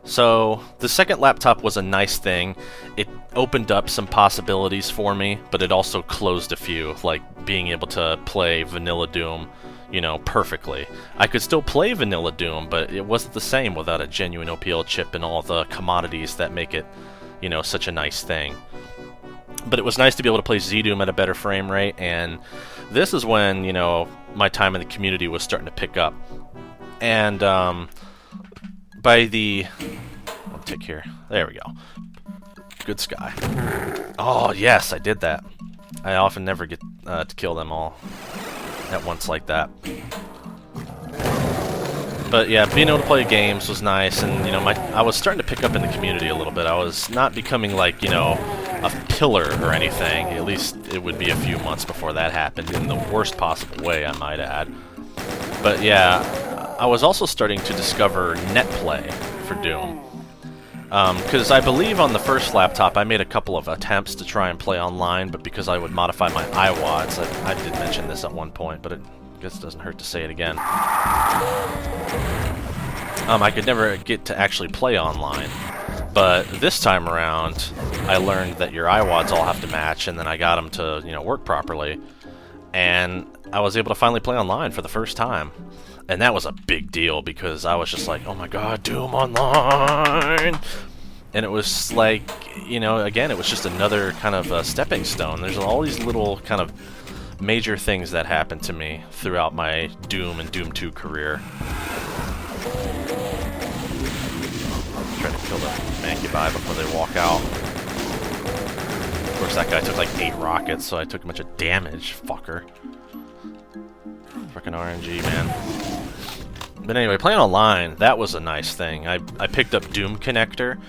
So the second laptop was a nice thing. It opened up some possibilities for me, but it also closed a few, like being able to play Vanilla Doom, you know, perfectly. I could still play Vanilla Doom, but it wasn't the same without a genuine OPL chip and all the commodities that make it, you know, such a nice thing. But it was nice to be able to play Z-Doom at a better frame rate, and this is when, you know, my time in the community was starting to pick up. And by the... I'll take here. There we go. Good sky. Oh, yes, I did that. I often never get to kill them all at once like that. But yeah, being able to play games was nice, and you know, I was starting to pick up in the community a little bit. I was not becoming like, you know, a pillar or anything. At least it would be a few months before that happened, in the worst possible way, I might add. But yeah, I was also starting to discover netplay for Doom. Because I believe on the first laptop I made a couple of attempts to try and play online, but because I would modify my iWads, I did mention this at one point, but it I guess it doesn't hurt to say it again. I could never get to actually play online, but this time around I learned that your iWads all have to match, and then I got them to, you know, work properly, and I was able to finally play online for the first time. And that was a big deal because I was just like, oh my god, Doom Online! And it was like, you know, again, it was just another kind of stepping stone. There's all these little kind of major things that happened to me throughout my Doom and Doom 2 career. Trying to kill the Mancubi before they walk out. Of course, that guy took like 8 rockets, so I took a bunch of damage, fucker. Fucking RNG, man. But anyway, playing online, that was a nice thing. I picked up Doom Connector,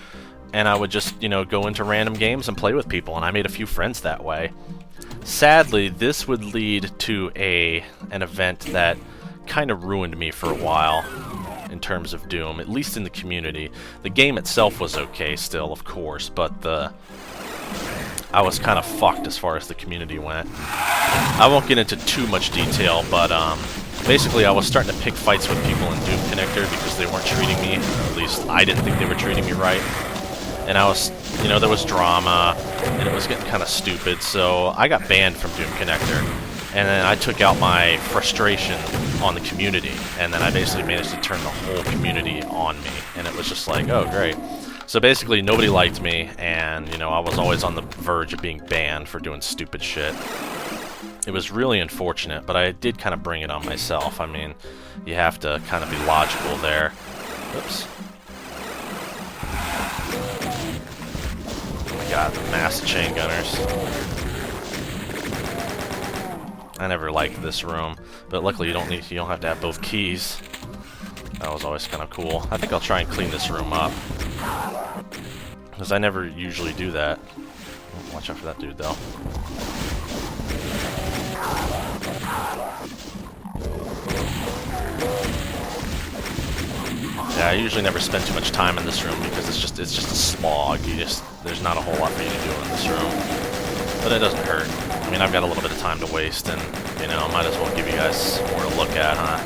and I would just, you know, go into random games and play with people, and I made a few friends that way. Sadly, this would lead to an event that kind of ruined me for a while in terms of Doom, at least in the community. The game itself was okay still, of course, but I was kind of fucked as far as the community went. I won't get into too much detail, but basically I was starting to pick fights with people in Doom Connector because they weren't treating me, at least I didn't think they were treating me right. And I was, you know, there was drama, and it was getting kind of stupid, so I got banned from Doom Connector. And then I took out my frustration on the community, and then I basically managed to turn the whole community on me, and it was just like, oh great. So basically nobody liked me, and you know, I was always on the verge of being banned for doing stupid shit. It was really unfortunate, but I did kind of bring it on myself. I mean, you have to kind of be logical there. Oops. Oh my god, the massive chain gunners. I never liked this room, but luckily you don't have to have both keys. That was always kind of cool. I think I'll try and clean this room up, because I never usually do that. Watch out for that dude, though. Yeah, I usually never spend too much time in this room because it's just a slog. There's not a whole lot for you to do in this room, but it doesn't hurt. I mean, I've got a little bit of time to waste, and you know, might as well give you guys more to look at, huh?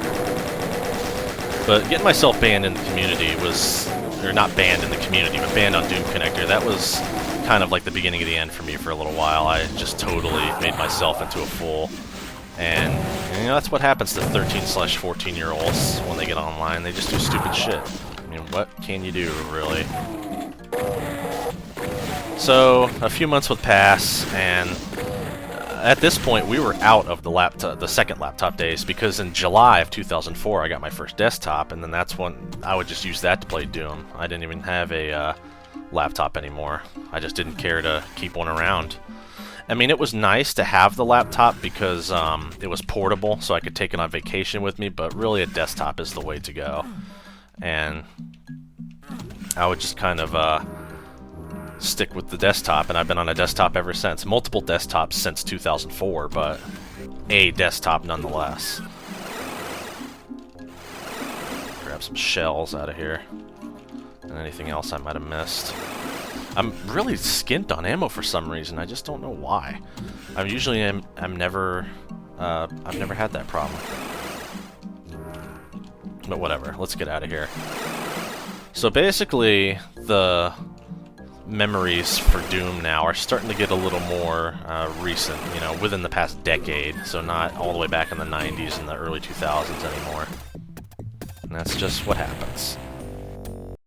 But getting myself banned in the community was, or not banned in the community, but banned on Doom Connector, that was kind of like the beginning of the end for me for a little while. I just totally made myself into a fool. And you know, that's what happens to 13/14-year-olds when they get online. They just do stupid shit. I mean, what can you do, really? So, a few months would pass, and at this point, we were out of the second laptop days, because in July of 2004, I got my first desktop, and then that's when I would just use that to play Doom. I didn't even have a laptop anymore. I just didn't care to keep one around. I mean, it was nice to have the laptop because it was portable, so I could take it on vacation with me, but really a desktop is the way to go. And I would just kind of stick with the desktop, and I've been on a desktop ever since. Multiple desktops since 2004, but a desktop nonetheless. Grab some shells out of here, and anything else I might have missed. I'm really skint on ammo for some reason. I just don't know why. I've never had that problem. But whatever, let's get out of here. So basically, the memories for Doom now are starting to get a little more recent, you know, within the past decade, so not all the way back in the 90s and the early 2000s anymore. And that's just what happens.